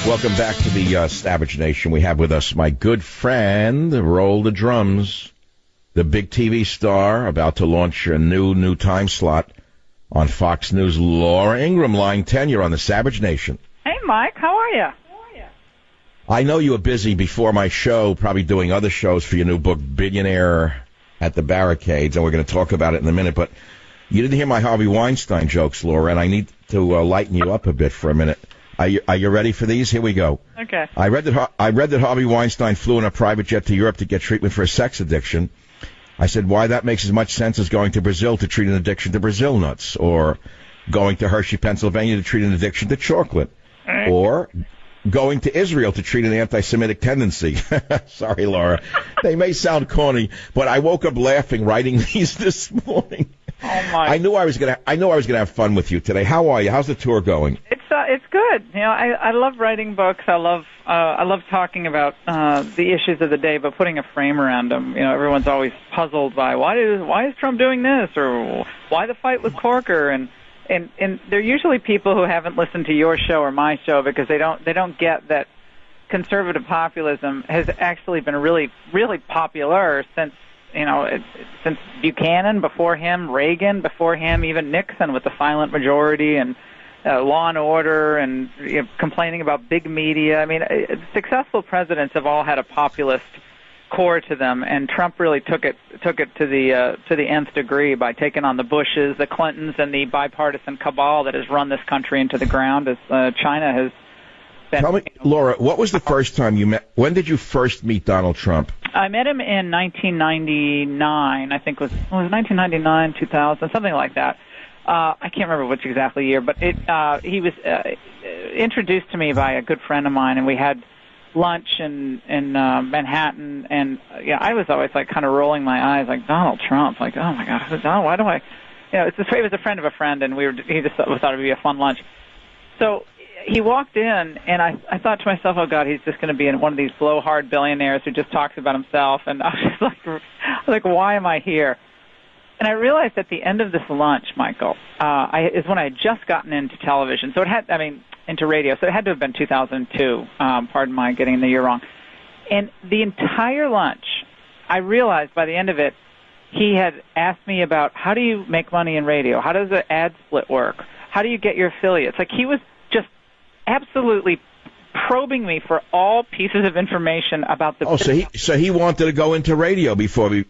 Welcome back to the Savage Nation. We have with us my good friend, roll the drums, the big TV star about to launch a new time slot on Fox News, Laura Ingraham, line 10. You're on the Savage Nation. Hey, Mike. How are you? I know you were busy before my show, probably doing other shows for your new book, Billionaire at the Barricades, and we're going to talk about it in a minute. But you didn't hear my Harvey Weinstein jokes, Laura, and I need to lighten you up a bit for a minute. Are you ready for these? Here we go. Okay. I read that Harvey Weinstein flew in a private jet to Europe to get treatment for a sex addiction. I said, why that makes as much sense as going to Brazil to treat an addiction to Brazil nuts, or going to Hershey, Pennsylvania to treat an addiction to chocolate, or going to Israel to treat an anti-Semitic tendency. Sorry, Laura. They may sound corny, but I woke up laughing writing these this morning. Oh my! I knew I was gonna have fun with you today. How are you? How's the tour going? It's good. You know, I love writing books. I love talking about the issues of the day, but putting a frame around them. You know, everyone's always puzzled by why is Trump doing this, or why the fight with Corker, and they're usually people who haven't listened to your show or my show, because they don't get that conservative populism has actually been really, really popular since Buchanan, before him, Reagan, before him, even Nixon with the silent majority and law and order, and complaining about big media. I mean, successful presidents have all had a populist core to them, and Trump really took it to the nth degree by taking on the Bushes, the Clintons, and the bipartisan cabal that has run this country into the ground, as China has been. Tell me, Laura, what was the first time you met? When did you first meet Donald Trump? I met him in 1999. I think it was 1999, 2000, something like that. I can't remember which exactly year, but he was introduced to me by a good friend of mine, and we had lunch in Manhattan, and I was always like kind of rolling my eyes, like, Donald Trump, like, oh my God, Donald, why do I, it was a friend of a friend, and he just thought it would be a fun lunch. So he walked in, and I thought to myself, oh God, he's just going to be one of these blowhard billionaires who just talks about himself, and I was just like, why am I here? And I realized at the end of this lunch, Michael, is when I had just gotten into television. So into radio. So it had to have been 2002. Pardon my getting the year wrong. And the entire lunch, I realized by the end of it, he had asked me about, how do you make money in radio? How does the ad split work? How do you get your affiliates? Like, he was just absolutely probing me for all pieces of information about the. So he wanted to go into radio before he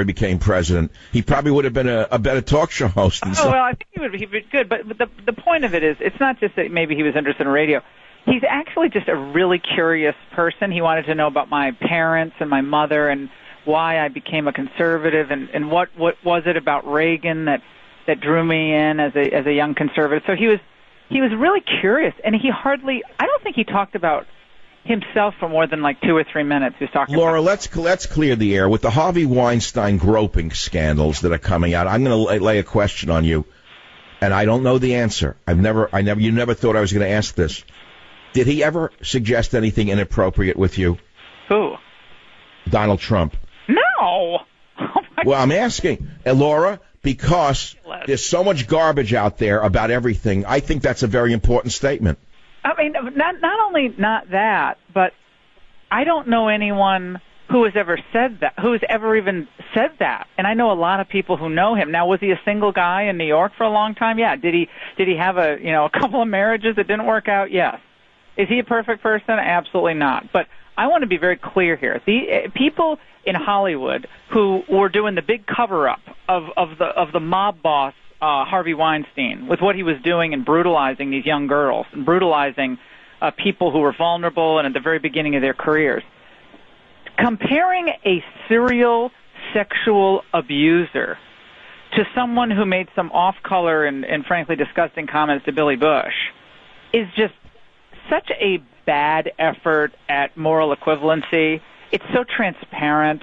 became president. He probably would have been a better talk show host. Well, I think he'd be good. But the point of it is, it's not just that maybe he was interested in radio. He's actually just a really curious person. He wanted to know about my parents and my mother, and why I became a conservative, and what was it about Reagan that drew me in as a young conservative. So he was really curious, and I don't think he talked about himself for more than like 2 or 3 minutes. He was talking Laura, let's clear the air. With the Harvey Weinstein groping scandals that are coming out, I'm going to lay a question on you, and I don't know the answer. You never thought I was going to ask this. Did he ever suggest anything inappropriate with you? Who? Donald Trump. No. Oh my well, I'm asking, Laura, because there's so much garbage out there about everything. I think that's a very important statement. I mean, not only not that, but I don't know anyone who has ever said that, who has ever even said that. And I know a lot of people who know him. Now, was he a single guy in New York for a long time? Yeah. Did he have a couple of marriages that didn't work out? Yes. Is he a perfect person? Absolutely not. But I want to be very clear here. The people in Hollywood who were doing the big cover-up of the mob boss Harvey Weinstein, with what he was doing and brutalizing these young girls and brutalizing people who were vulnerable and at the very beginning of their careers. Comparing a serial sexual abuser to someone who made some off-color and frankly disgusting comments to Billy Bush is just such a bad effort at moral equivalency. It's so transparent.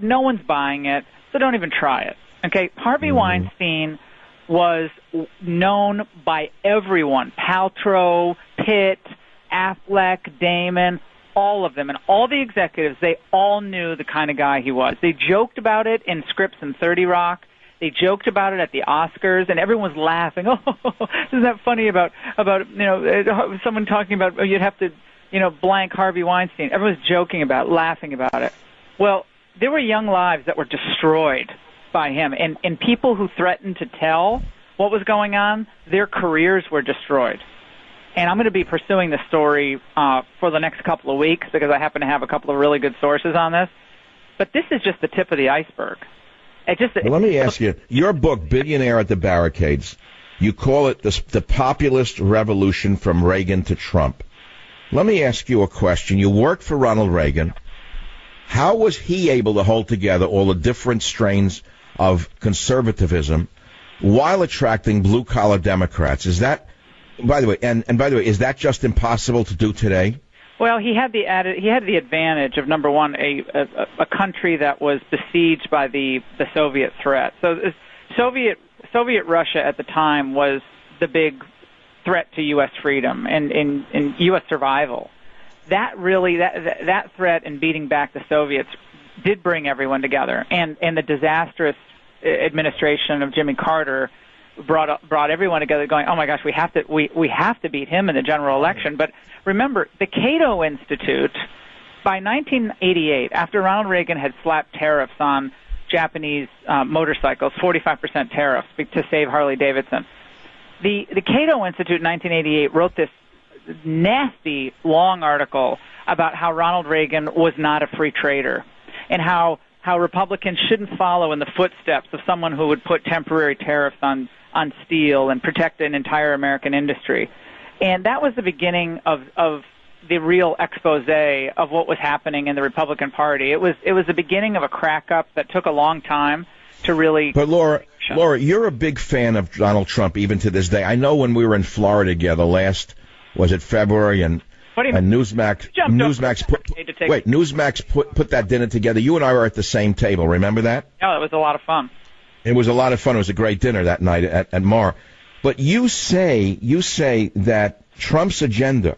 No one's buying it, so don't even try it. Okay, Harvey Weinstein was known by everyone, Paltrow, Pitt, Affleck, Damon, all of them, and all the executives, they all knew the kind of guy he was. They joked about it in scripts in 30 Rock. They joked about it at the Oscars, and everyone was laughing. Oh, isn't that funny about someone talking about you'd have to blank Harvey Weinstein. Everyone was joking about it, laughing about it. Well, there were young lives that were destroyed by him, and people who threatened to tell what was going on, their careers were destroyed. And I'm going to be pursuing the story for the next couple of weeks because I happen to have a couple of really good sources on this. But this is just the tip of the iceberg. Let me ask you, your book, Billionaire at the Barricades, you call it the populist revolution from Reagan to Trump. Let me ask you a question. You worked for Ronald Reagan. How was he able to hold together all the different strains of conservatism while attracting blue-collar Democrats? Is that, by the way, and by the way, is that just impossible to do today? Well, he had the advantage of, number one, a country that was besieged by the Soviet threat. So Soviet Russia at the time was the big threat to U.S. freedom and U.S. survival. That threat and beating back the Soviets did bring everyone together, and the disastrous administration of Jimmy Carter brought everyone together, going, oh my gosh, we have to beat him in the general election. But remember, the Cato Institute, by 1988, after Ronald Reagan had slapped tariffs on Japanese motorcycles, 45% tariffs to save Harley Davidson, the Cato Institute in 1988 wrote this nasty, long article about how Ronald Reagan was not a free trader and how Republicans shouldn't follow in the footsteps of someone who would put temporary tariffs on steel and protect an entire American industry. And that was the beginning of the real expose of what was happening in the Republican Party. It was the beginning of a crack-up that took a long time to really... But Laura, you're a big fan of Donald Trump even to this day. I know when we were in Florida together last, was it February, and Newsmax put that dinner together. You and I were at the same table. Remember that? Yeah, it was a lot of fun. It was a lot of fun. It was a great dinner that night at Mar. But you say that Trump's agenda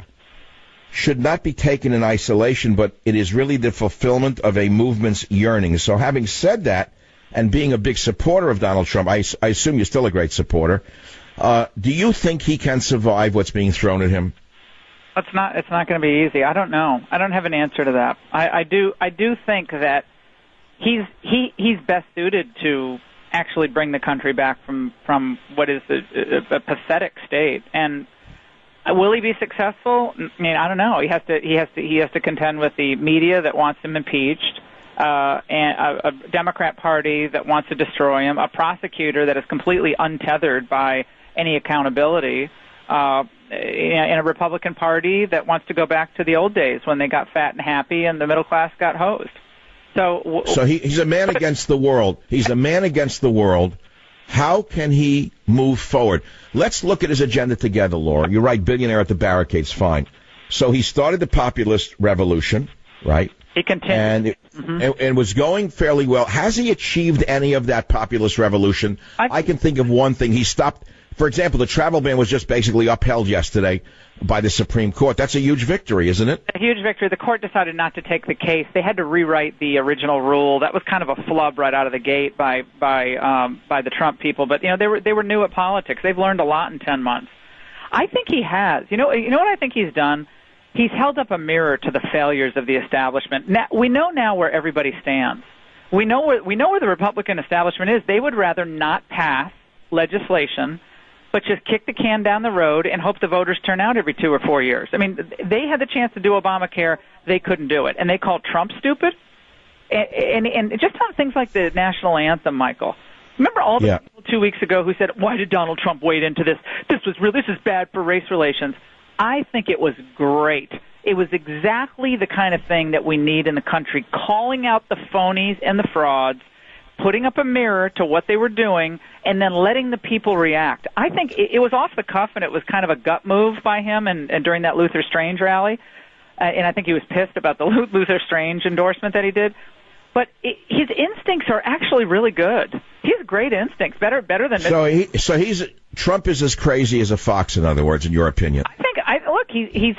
should not be taken in isolation, but it is really the fulfillment of a movement's yearnings. So having said that, and being a big supporter of Donald Trump, I assume you're still a great supporter. Do you think he can survive what's being thrown at him? It's not going to be easy. I don't know. I don't have an answer to that. I do think that he's best suited to actually bring the country back from what is a pathetic state. And will he be successful? I mean, I don't know. He has to contend with the media that wants him impeached, and a Democrat Party that wants to destroy him, a prosecutor that is completely untethered by any accountability, in a Republican Party that wants to go back to the old days when they got fat and happy and the middle class got hosed. So he's a man against the world. He's a man against the world. How can he move forward? Let's look at his agenda together, Laura. You're right, billionaire at the barricades, fine. So he started the populist revolution, right? He continued. And was going fairly well. Has he achieved any of that populist revolution? I can think of one thing. He stopped, for example, the travel ban was just basically upheld yesterday by the Supreme Court. That's a huge victory, isn't it? A huge victory. The court decided not to take the case. They had to rewrite the original rule. That was kind of a flub right out of the gate by the Trump people. But they were new at politics. They've learned a lot in 10 months. I think he has. You know what I think he's done? He's held up a mirror to the failures of the establishment. Now, we know now where everybody stands. We know where the Republican establishment is. They would rather not pass legislation, but just kick the can down the road and hope the voters turn out every 2 or 4 years. I mean, they had the chance to do Obamacare. They couldn't do it. And they called Trump stupid. And just on things like the national anthem, Michael. Remember all the people 2 weeks ago who said, why did Donald Trump wade into this? This is bad for race relations. I think it was great. It was exactly the kind of thing that we need in the country, calling out the phonies and the frauds, putting up a mirror to what they were doing, and then letting the people react. I think it was off the cuff, and it was kind of a gut move by him and during that Luther Strange rally. And I think he was pissed about the Luther Strange endorsement that he did. But his instincts are actually really good. He has great instincts, better than... So Trump is as crazy as a fox, in other words, in your opinion. He's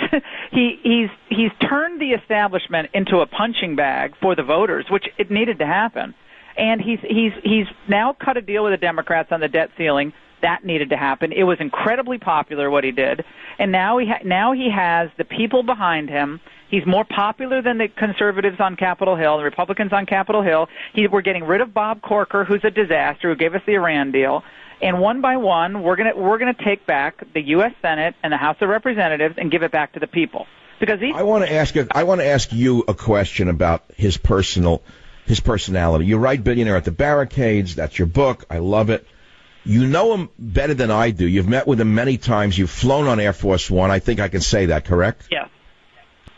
turned the establishment into a punching bag for the voters, which it needed to happen. And he's now cut a deal with the Democrats on the debt ceiling. That needed to happen. It was incredibly popular what he did, and now he has the people behind him. He's more popular than the conservatives on Capitol Hill, the Republicans on Capitol Hill. We're getting rid of Bob Corker, who's a disaster, who gave us the Iran deal. And one by one, we're gonna take back the U.S. Senate and the House of Representatives and give it back to the people. Because I want to ask you a question about his personality. You write Billionaire at the Barricades. That's your book. I love it. You know him better than I do. You've met with him many times. You've flown on Air Force One. I think I can say that, correct? Yes.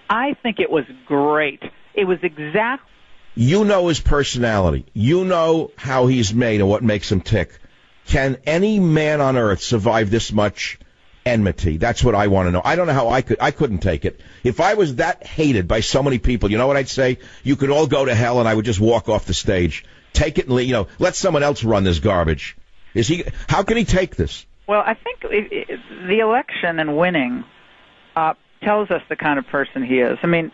I think it was great. It was exact. You know his personality. You know how he's made and what makes him tick. Can any man on earth survive this much enmity? That's what I want to know. I don't know how I couldn't take it. If I was that hated by so many people, you know what I'd say? You could all go to hell, and I would just walk off the stage. Take it and let someone else run this garbage. How can he take this? Well, I think the election and winning tells us the kind of person he is. I mean,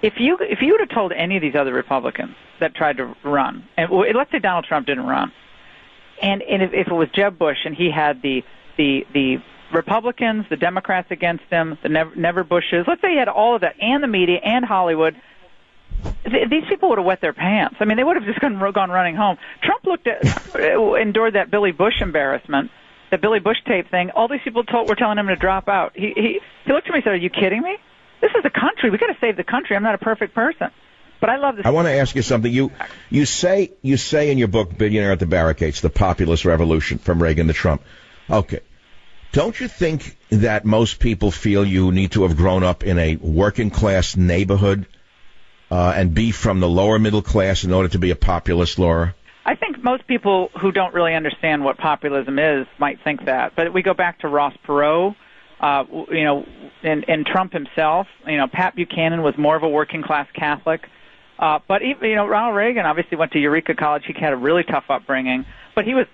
if you would have told any of these other Republicans that tried to run, and let's say Donald Trump didn't run, and if it was Jeb Bush and he had the Republicans, the Democrats against him, the never Bushes, let's say he had all of that, and the media and Hollywood, these people would have wet their pants. I mean, they would have just gone running home. Trump endured that Billy Bush embarrassment, the Billy Bush tape thing. All these people were telling him to drop out. He looked at me and said, "Are you kidding me? This is the country. We got to save the country. I'm not a perfect person." But I love this. I want to ask you something. You say in your book, Billionaire at the Barricades, the populist revolution from Reagan to Trump. Okay. Don't you think that most people feel you need to have grown up in a working class neighborhood and be from the lower middle class in order to be a populist, Laura? I think most people who don't really understand what populism is might think that. But we go back to Ross Perot, and Trump himself. Pat Buchanan was more of a working class Catholic. But Ronald Reagan obviously went to Eureka College. He had a really tough upbringing. But he was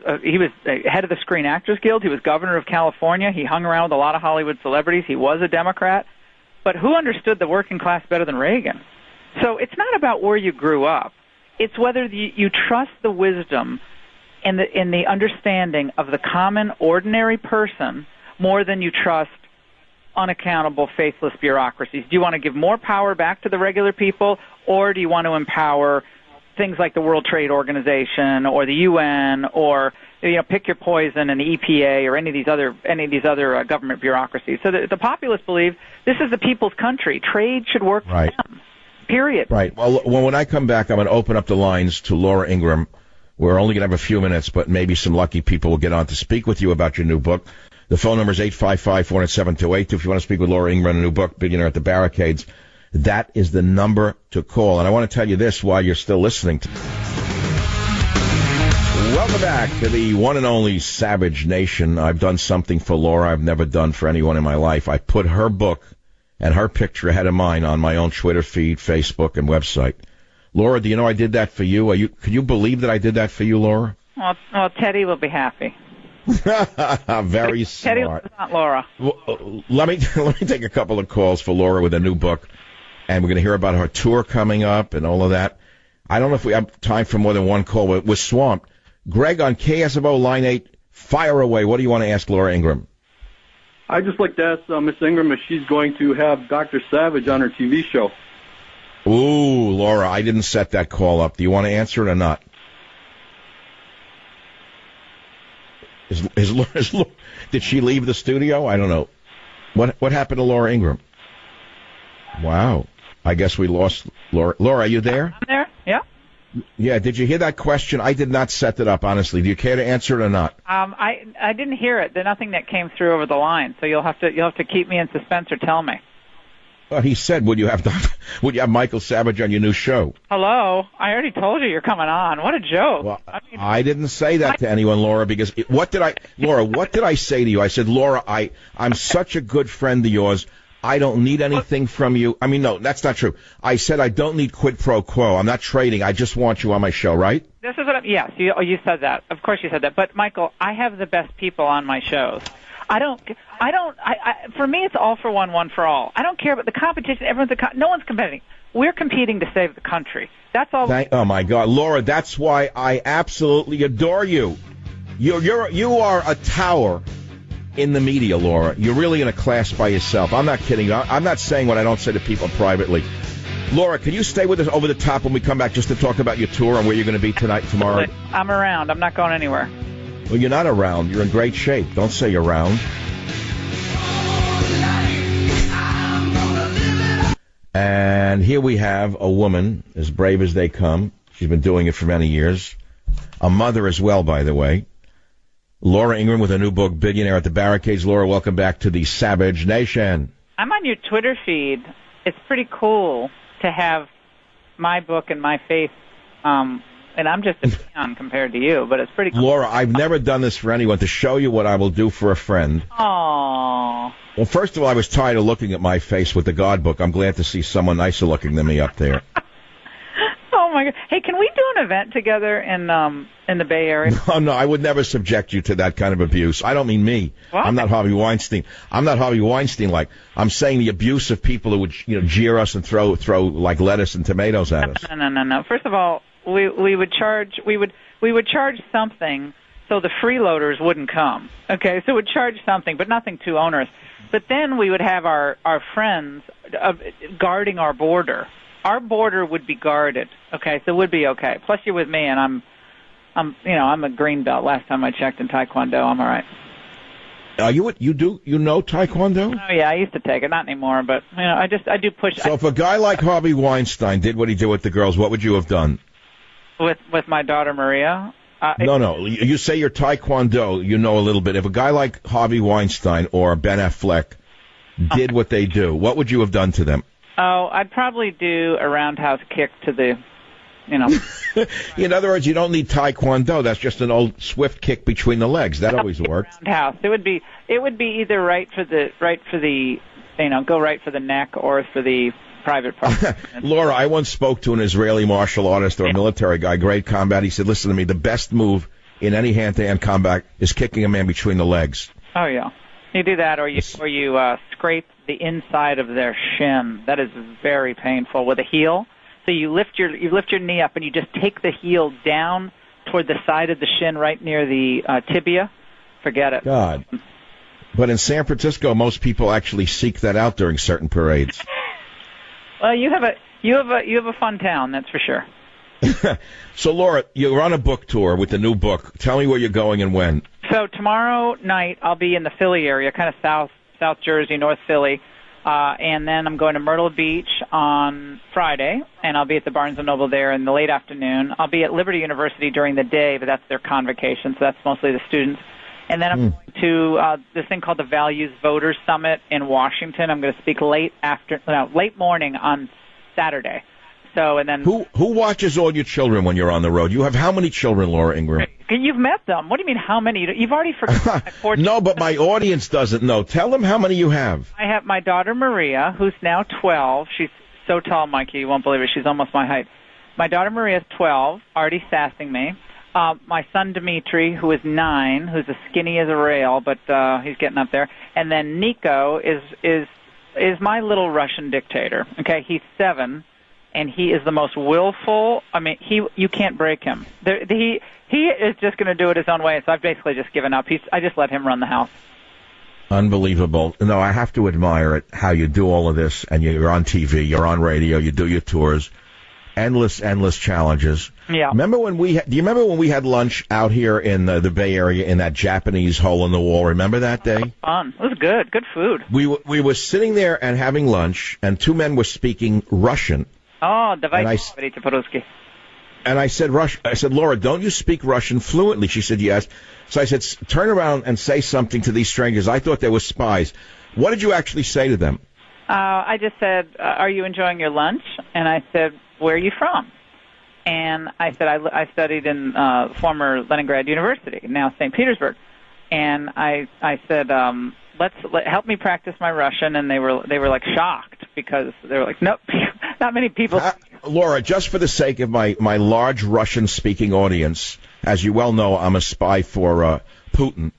head of the Screen Actors Guild. He was governor of California. He hung around with a lot of Hollywood celebrities. He was a Democrat. But who understood the working class better than Reagan? So it's not about where you grew up. It's whether you trust the wisdom and the understanding of the common, ordinary person more than you trust unaccountable, faithless bureaucracies. Do you want to give more power back to the regular people, or do you want to empower things like the World Trade Organization or the UN, or pick your poison, and the EPA, or any of these other government bureaucracies? So the populists believe this is the people's country. Trade should work for them. Period. Right. Well, when I come back, I'm going to open up the lines to Laura Ingraham. We're only going to have a few minutes, but maybe some lucky people will get on to speak with you about your new book. The phone number is 855-407-2822. If you want to speak with Laura Ingraham, a new book, Billionaire at the Barricades, that is the number to call. And I want to tell you this while you're still listening to. Welcome back to the one and only Savage Nation. I've done something for Laura I've never done for anyone in my life. I put her book and her picture ahead of mine on my own Twitter feed, Facebook, and website. Laura, do you know I did that for you? Could you believe that I did that for you, Laura? Well, Teddy will be happy. Very smart. Teddy, not Laura. Well, let me take a couple of calls for Laura with a new book, and we're going to hear about her tour coming up and all of that. I don't know if we have time for more than one call. We're swamped. Greg on KSFO line 8, fire away. What do you want to ask Laura Ingraham? I'd just like to ask Miss Ingraham if she's going to have Dr. Savage on her TV show. Ooh, Laura, I didn't set that call up. Do you want to answer it or not? Did she leave the studio? I don't know. What happened to Laura Ingraham? Wow. I guess we lost Laura. Laura, are you there? I'm there, yeah. Yeah, did you hear that question? I did not set it up, honestly. Do you care to answer it or not? I didn't hear it. There's nothing that came through over the line, so you'll have to keep me in suspense or tell me. Well, he said, would you have Michael Savage on your new show? Hello? I already told you you're coming on. What a joke. Well, I didn't say that to anyone, Laura, because what did I say to you? I said, Laura, I'm such a good friend of yours. I don't need anything from you. I mean, no, that's not true. I said I don't need quid pro quo. I'm not trading. I just want you on my show, right? This is what yes, you said that. Of course you said that. But, Michael, I have the best people on my shows. For me, it's all for one for all. I don't care about the competition. No one's competing. we're competing to save the country. That's all. Oh my God, Laura, that's why I absolutely adore you. You are a tower in the media, Laura. You're really in a class by yourself. I'm not kidding you. I'm not saying what I don't say to people privately. Laura, can you stay with us over the top when we come back just to talk about your tour and where you're going to be tonight and tomorrow? I'm around. I'm not going anywhere. Well, you're not around. You're in great shape. Don't say you're around. And here we have a woman, as brave as they come. She's been doing it for many years. A mother as well, by the way. Laura Ingraham with a new book, Billionaire at the Barricades. Laura, welcome back to the Savage Nation. I'm on your Twitter feed. It's pretty cool to have my book and my face, and I'm just a peon compared to you, but it's pretty cool. Laura, I've never done this for anyone, to show you what I will do for a friend. Aww. Well, first of all, I was tired of looking at my face with the God book. I'm glad to see someone nicer looking than me up there. Oh, my God. Hey, can we do an event together in the Bay Area? No, I would never subject you to that kind of abuse. I don't mean me. What? I'm not Harvey Weinstein. I'm saying the abuse of people who would, jeer us and throw like lettuce and tomatoes at us. No. First of all, we would charge something so the freeloaders wouldn't come. Okay, so we'd charge something, but nothing too onerous. But then we would have our friends guarding our border. Our border would be guarded. Okay, so it would be okay. Plus, you're with me, and I'm a green belt. Last time I checked in Taekwondo, I'm all right. You know Taekwondo? Oh yeah, I used to take it, not anymore. But I do push. So if a guy like Harvey Weinstein did what he did with the girls, what would you have done? With my daughter Maria. No. You say you're Taekwondo. You know a little bit. If a guy like Harvey Weinstein or Ben Affleck did what they do, what would you have done to them? Oh, I'd probably do a roundhouse kick to the, In other words, you don't need Taekwondo. That's just an old swift kick between the legs. That always works. Roundhouse. It would be either go right for the neck or for the private part. Laura, I once spoke to an Israeli martial artist or a military guy, great combat. He said, listen to me, the best move in any hand-to-hand combat is kicking a man between the legs. Oh, yeah. You do that, or you scrape the inside of their shin. That is very painful with a heel. So you lift your knee up, and you just take the heel down toward the side of the shin, right near the tibia. Forget it. God. But in San Francisco, most people actually seek that out during certain parades. Well, you have a fun town, that's for sure. So, Laura, you're on a book tour with the new book. Tell me where you're going and when. So tomorrow night I'll be in the Philly area, kind of South Jersey, North Philly, and then I'm going to Myrtle Beach on Friday, and I'll be at the Barnes & Noble there in the late afternoon. I'll be at Liberty University during the day, but that's their convocation, so that's mostly the students. And then I'm going to this thing called the Values Voters Summit in Washington. I'm going to speak late morning on Saturday. So, and then who watches all your children when you're on the road? You have how many children, Laura Ingraham? You've met them. What do you mean how many? You've already forgotten. No, but my audience doesn't know. Tell them how many you have. I have my daughter Maria, who's now 12. She's so tall, Mikey, you won't believe it. She's almost my height. My daughter Maria is 12, already sassing me. My son Dimitri, who is 9, who's as skinny as a rail, but he's getting up there. And then Nico is my little Russian dictator. Okay, he's 7, and he is the most willful. I mean, you can't break him. He is just going to do it his own way. So I've basically just given up. I just let him run the house. Unbelievable. No, I have to admire it, how you do all of this, and you're on TV, you're on radio, you do your tours. Endless challenges. Yeah. Do you remember when we had lunch out here in the Bay Area in that Japanese hole in the wall? Remember that day? Fun. It was good. Good food. We were sitting there and having lunch, and 2 men were speaking Russian. Oh, давайте по-русски. And I said, Laura, don't you speak Russian fluently? She said, yes. So I said, turn around and say something to these strangers. I thought they were spies. What did you actually say to them? I just said, are you enjoying your lunch? And I said, where are you from? And I said, I studied in former Leningrad University, now St. Petersburg. And I said, help me practice my Russian. And they were like shocked because they were like, nope, not many people. Laura, just for the sake of my large Russian-speaking audience, as you well know, I'm a spy for Putin.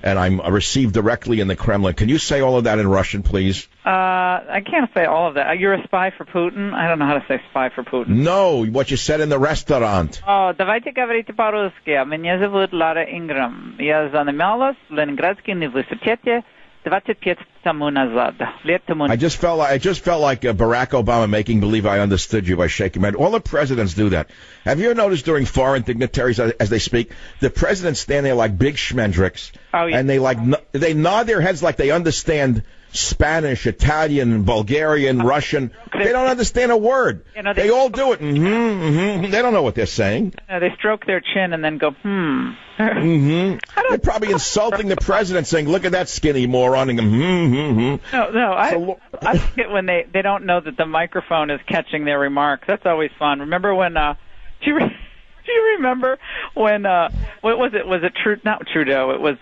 and I'm received directly in the Kremlin. Can you say all of that in Russian, please? I can't say all of that. You're a spy for Putin? I don't know how to say spy for Putin. No, what you said in the restaurant. Давайте говорить по-русски. Меня зовут Лара Инграм. Я занималась в Ленинградском университете 25 тому назад. I just felt like Barack Obama making believe I understood you by shaking my head. All the presidents do that. Have you ever noticed during foreign dignitaries as they speak, the presidents stand there like big schmendricks, and they nod their heads like they understand Spanish, Italian, Bulgarian, Russian. They don't understand a word. They all do it. They don't know what they're saying. They stroke their chin and then go, They're probably insulting the president, saying, "Look at that skinny moron." And No. I like it when they don't know that the microphone is catching their remarks. That's always fun. Remember when? Do you remember when? What was it? Was it not Trudeau? It was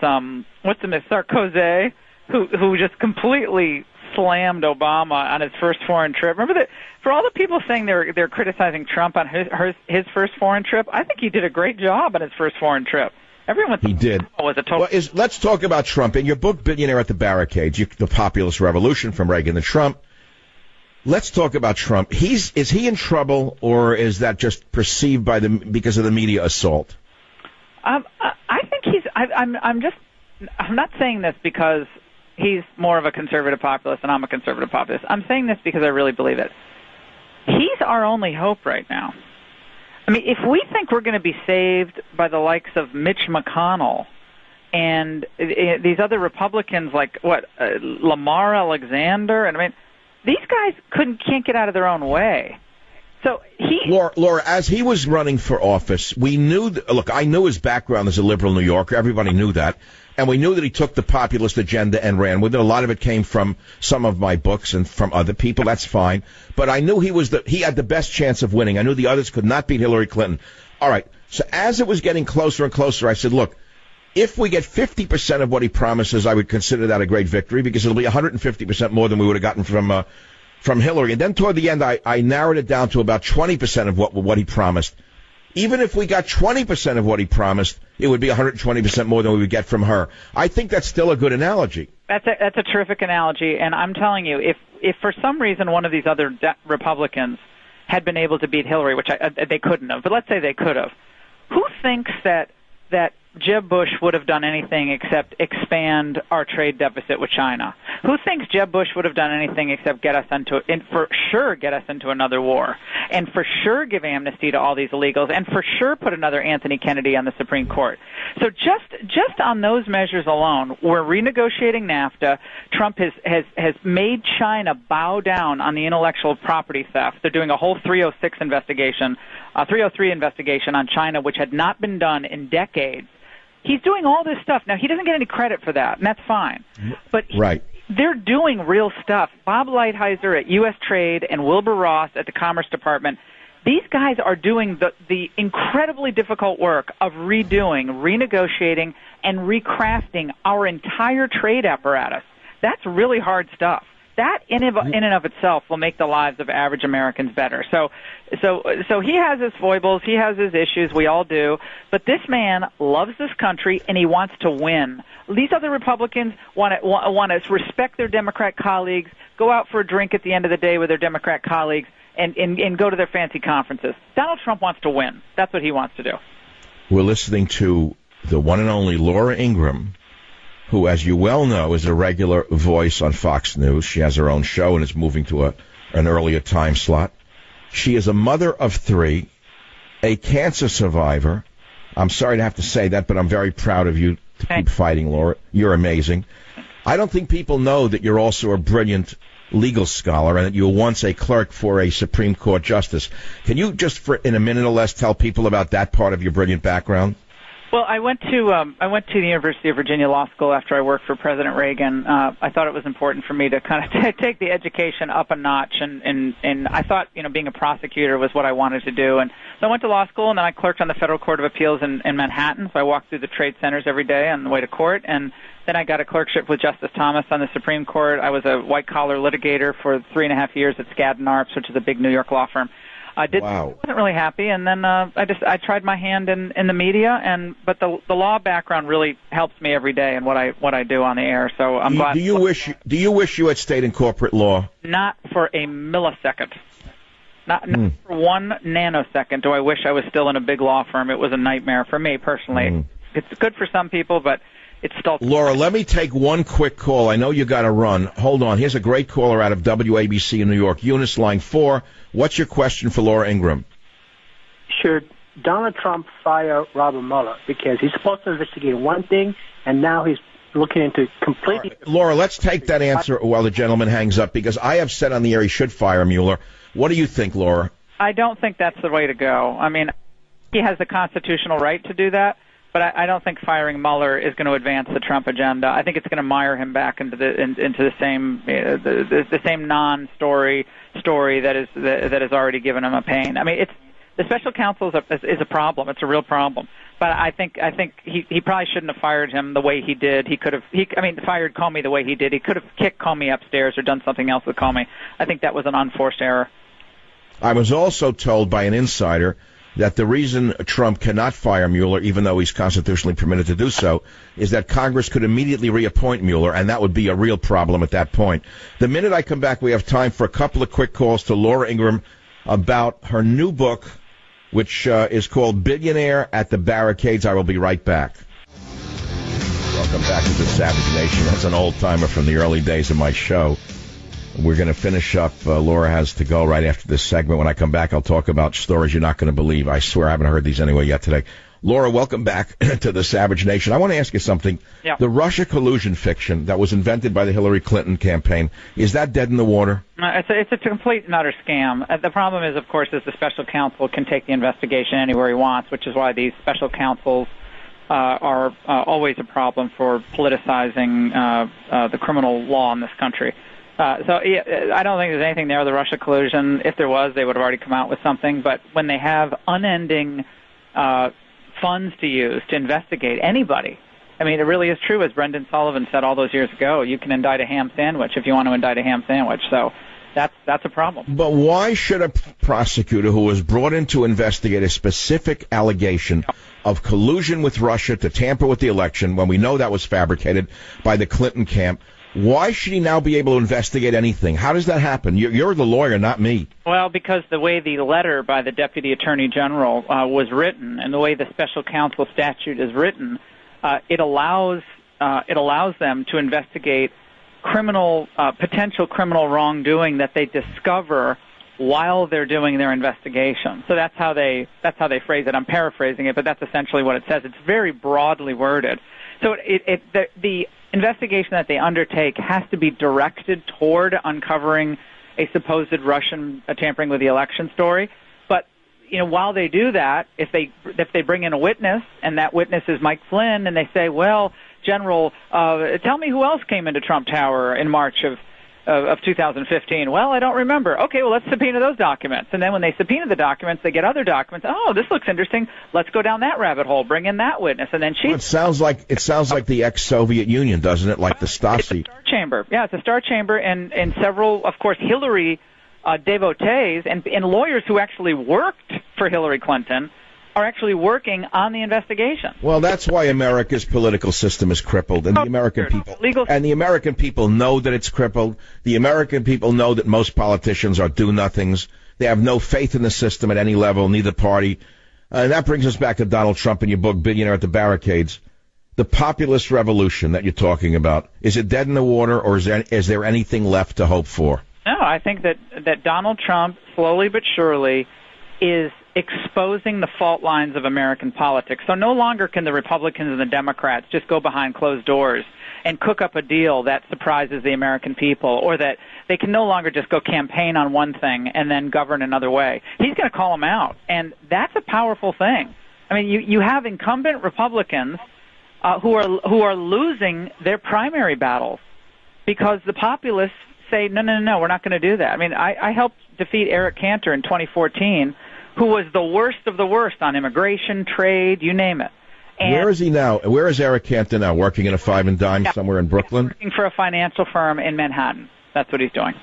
what's the Sarkozy, who just completely slammed Obama on his first foreign trip. Remember that? For all the people saying they're criticizing Trump on his first foreign trip, I think he did a great job on his first foreign trip. Everyone he did. Was a total. Well, let's talk about Trump. In your book, Billionaire at the Barricades, the populist revolution from Reagan to Trump. Let's talk about Trump. Is he in trouble, or is that just perceived because of the media assault? I think he's. I'm not saying this because he's more of a conservative populist and I'm a conservative populist. I'm saying this because I really believe it. He's our only hope right now. I mean, if we think we're going to be saved by the likes of Mitch McConnell and these other Republicans like, Lamar Alexander, and I mean, these guys can't get out of their own way. So Laura, as he was running for office, we knew, I knew his background as a liberal New Yorker. Everybody knew that. And we knew that he took the populist agenda and ran with it. A lot of it came from some of my books and from other people. That's fine. But I knew he had the best chance of winning. I knew the others could not beat Hillary Clinton. All right. So as it was getting closer and closer, I said, look, if we get 50% of what he promises, I would consider that a great victory because it'll be 150% more than we would have gotten from Hillary. And then toward the end, I narrowed it down to about 20% of what he promised. Even if we got 20% of what he promised, it would be 120% more than we would get from her. I think that's still a good analogy. That's a terrific analogy, and I'm telling you, if for some reason one of these other Republicans had been able to beat Hillary, which they couldn't have, but let's say they could have, who thinks that Jeb Bush would have done anything except expand our trade deficit with China? Who thinks Jeb Bush would have done anything except get us into another war, and for sure give amnesty to all these illegals, and for sure put another Anthony Kennedy on the Supreme Court? So just on those measures alone, we're renegotiating NAFTA. Trump has made China bow down on the intellectual property theft. They're doing a whole 303 investigation on China, which had not been done in decades. He's doing all this stuff. Now, he doesn't get any credit for that, and that's fine. But they're doing real stuff. Bob Lighthizer at U.S. Trade and Wilbur Ross at the Commerce Department, these guys are doing the incredibly difficult work of renegotiating, and recrafting our entire trade apparatus. That's really hard stuff. That in and of itself will make the lives of average Americans better. So he has his foibles, he has his issues, we all do, but this man loves this country and he wants to win. These other Republicans want to respect their Democrat colleagues, go out for a drink at the end of the day with their Democrat colleagues, and go to their fancy conferences. Donald Trump wants to win. That's what he wants to do. We're listening to the one and only Laura Ingraham, who, as you well know, is a regular voice on Fox News. She has her own show and is moving to an earlier time slot. She is a mother of 3, a cancer survivor. I'm sorry to have to say that, but I'm very proud of you to keep fighting, Laura. You're amazing. I don't think people know that you're also a brilliant legal scholar and that you were once a clerk for a Supreme Court justice. Can you just, in a minute or less, tell people about that part of your brilliant background? Well, I went to the University of Virginia Law School after I worked for President Reagan. I thought it was important for me to kind of take the education up a notch, and I thought, being a prosecutor was what I wanted to do. And so I went to law school, and then I clerked on the Federal Court of Appeals in Manhattan. So I walked through the trade centers every day on the way to court, and then I got a clerkship with Justice Thomas on the Supreme Court. I was a white-collar litigator for 3.5 years at Skadden Arps, which is a big New York law firm. Wasn't really happy, and then I tried my hand in the media, but the law background really helps me every day in what I do on the air. So I'm glad. Do you wish you had stayed in corporate law? Not for a millisecond. Not for 1 nanosecond do I wish I was still in a big law firm. It was a nightmare for me personally. It's good for some people, but it's still... Laura, let me take one quick call. I know you got to run. Hold on. Here's a great caller out of WABC in New York. Eunice, line 4. What's your question for Laura Ingraham? Should Donald Trump fire Robert Mueller? Because he's supposed to investigate one thing, and now he's looking into completely... Right. Laura, let's take that answer while the gentleman hangs up, because I have said on the air he should fire Mueller. What do you think, Laura? I don't think that's the way to go. I mean, he has the constitutional right to do that, but I don't think firing Mueller is going to advance the Trump agenda. I think it's going to mire him back into the same the same non-story that has already given him a pain. I mean, the special counsel is a problem. It's a real problem. But I think he probably shouldn't have fired him the way he did. He could have fired Comey the way he did. He could have kicked Comey upstairs or done something else with Comey. I think that was an unforced error. I was also told by an insider that the reason Trump cannot fire Mueller, even though he's constitutionally permitted to do so, is that Congress could immediately reappoint Mueller, and that would be a real problem at that point. The minute I come back, we have time for a couple of quick calls to Laura Ingraham about her new book, which is called Billionaire at the Barricades. I will be right back. Welcome back to the Savage Nation. That's an old-timer from the early days of my show. We're going to finish up. Laura has to go right after this segment. When I come back, I'll talk about stories you're not going to believe. I swear I haven't heard these anyway yet today. Laura, welcome back to the Savage Nation. I want to ask you something. Yeah. The Russia collusion fiction that was invented by the Hillary Clinton campaign, is that dead in the water? It's a complete and utter scam. The problem is, of course, is the special counsel can take the investigation anywhere he wants, which is why these special counsels are always a problem for politicizing the criminal law in this country. I don't think there's anything there, the Russia collusion. If there was, they would have already come out with something. But when they have unending funds to use to investigate anybody, I mean, it really is true, as Brendan Sullivan said all those years ago, you can indict a ham sandwich if you want to indict a ham sandwich. So that's a problem. But why should a prosecutor who was brought in to investigate a specific allegation of collusion with Russia to tamper with the election, when we know that was fabricated by the Clinton camp, why should he now be able to investigate anything? How does that happen? You're the lawyer, not me. Well, because the way the letter by the Deputy Attorney General was written, and the way the special counsel statute is written, it allows them to investigate potential criminal wrongdoing that they discover while they're doing their investigation. So that's how they phrase it. I'm paraphrasing it, but that's essentially what it says. It's very broadly worded. So the investigation that they undertake has to be directed toward uncovering a supposed Russian tampering with the election story. But while they do that, if they bring in a witness and that witness is Mike Flynn, and they say, "Well, General, tell me who else came into Trump Tower in March of 2015. Well, I don't remember. Okay, well, let's subpoena those documents. And then when they subpoena the documents, they get other documents. Oh, this looks interesting. Let's go down that rabbit hole. Bring in that witness. And then it sounds like the ex-Soviet Union, doesn't it? Like the Stasi. It's a star chamber. Yeah, it's a star chamber, and several, of course, Hillary devotees and lawyers who actually worked for Hillary Clinton are actually working on the investigation. Well, that's why America's political system is crippled, and the American people know that it's crippled. The American people know that most politicians are do-nothings. They have no faith in the system at any level, neither party. And that brings us back to Donald Trump in your book, Billionaire at the Barricades. The populist revolution that you're talking about, is it dead in the water, or is there anything left to hope for? No, I think that Donald Trump, slowly but surely, is exposing the fault lines of American politics. So no longer can the Republicans and the Democrats just go behind closed doors and cook up a deal that surprises the American people, or that they can no longer just go campaign on one thing and then govern another way. He's going to call them out, and that's a powerful thing. I mean, you have incumbent Republicans who are losing their primary battles because the populists say, no, we're not going to do that. I mean, I helped defeat Eric Cantor in 2014, who was the worst of the worst on immigration, trade, you name it. And where is he now? Where is Eric Cantor now? Working in a five and dime somewhere in Brooklyn? Working for a financial firm in Manhattan. That's what he's doing.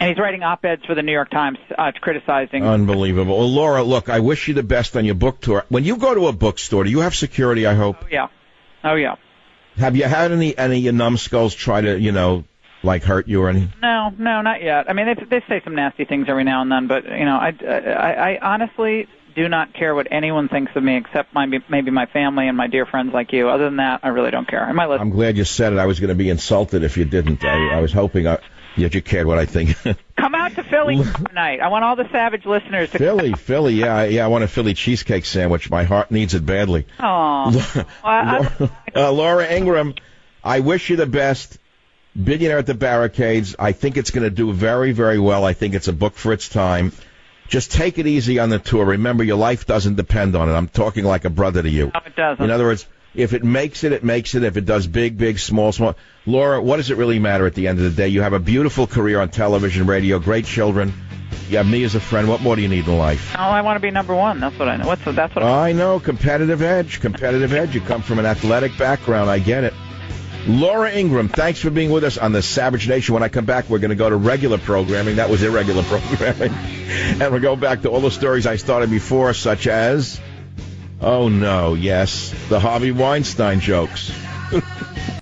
And he's writing op-eds for the New York Times criticizing. Unbelievable. Well, Laura, look, I wish you the best on your book tour. When you go to a bookstore, do you have security, I hope? Oh, yeah. Have you had any numbskulls try to, like hurt you or anything? No, not yet. I mean, they say some nasty things every now and then, but, I honestly do not care what anyone thinks of me except maybe my family and my dear friends like you. Other than that, I really don't care. I'm glad you said it. I was going to be insulted if you didn't. I was hoping that you cared what I think. Come out to Philly tonight. I want all the Savage listeners to Philly, yeah, I want a Philly cheesecake sandwich. My heart needs it badly. Oh, Laura Ingraham, I wish you the best. Billionaire at the Barricades. I think it's going to do very, very well. I think it's a book for its time. Just take it easy on the tour. Remember, your life doesn't depend on it. I'm talking like a brother to you. No, it doesn't. In other words, if it makes it, it makes it. If it does big, small. Laura, what does it really matter at the end of the day? You have a beautiful career on television, radio, great children. You have me as a friend. What more do you need in life? Oh, I want to be number one. That's what I know. That's what I know. Competitive edge. You come from an athletic background. I get it. Laura Ingraham, thanks for being with us on the Savage Nation. When I come back, we're going to go to regular programming. That was irregular programming. And we'll go back to all the stories I started before, such as, oh no, yes, the Harvey Weinstein jokes.